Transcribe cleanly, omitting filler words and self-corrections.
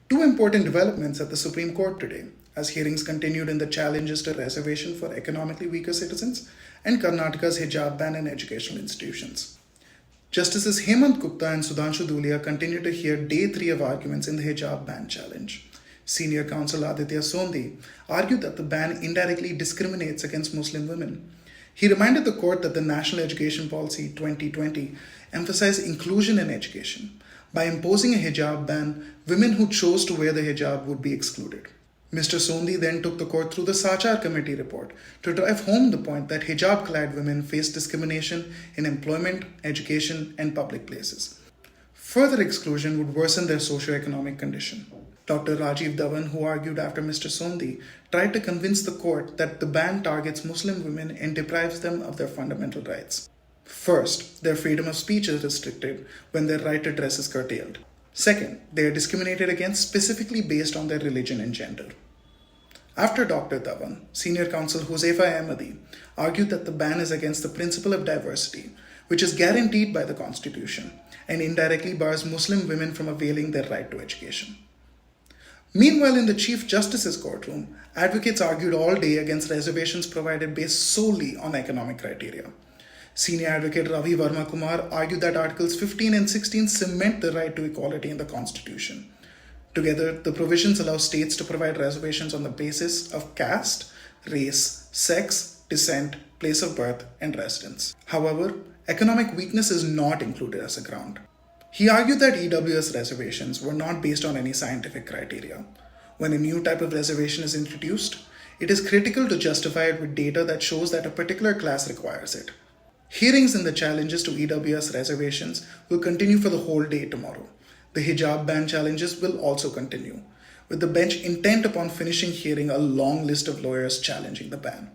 Two important developments at the Supreme Court today, as hearings continued in the challenges to reservation for economically weaker citizens and Karnataka's hijab ban in educational institutions. Justices Hemant Gupta and Sudhanshu Dhulia continue to hear day 3 of arguments in the hijab ban challenge. Senior counsel Aditya Sondhi argued that the ban indirectly discriminates against Muslim women. He reminded the court that the National Education Policy 2020 emphasized inclusion in education. By imposing a hijab ban, women who chose to wear the hijab would be excluded. Mr. Sondhi then took the court through the Sachar Committee report to drive home the point that hijab-clad women face discrimination in employment, education, and public places. Further exclusion would worsen their socio-economic condition. Dr. Rajiv Dhawan, who argued after Mr. Sondhi, tried to convince the court that the ban targets Muslim women and deprives them of their fundamental rights. First, their freedom of speech is restricted when their right to dress is curtailed. Second, they are discriminated against specifically based on their religion and gender. After Dr. Dhawan, senior counsel Huzaifa Ahmadi argued that the ban is against the principle of diversity, which is guaranteed by the Constitution, and indirectly bars Muslim women from availing their right to education. Meanwhile, in the Chief Justice's courtroom, advocates argued all day against reservations provided based solely on economic criteria. Senior advocate Ravi Varma Kumar argued that Articles 15 and 16 cement the right to equality in the Constitution. Together, the provisions allow states to provide reservations on the basis of caste, race, sex, descent, place of birth, and residence. However, economic weakness is not included as a ground. He argued that EWS reservations were not based on any scientific criteria. When a new type of reservation is introduced, it is critical to justify it with data that shows that a particular class requires it. Hearings in the challenges to EWS reservations will continue for the whole day tomorrow. The hijab ban challenges will also continue, with the bench intent upon finishing hearing a long list of lawyers challenging the ban.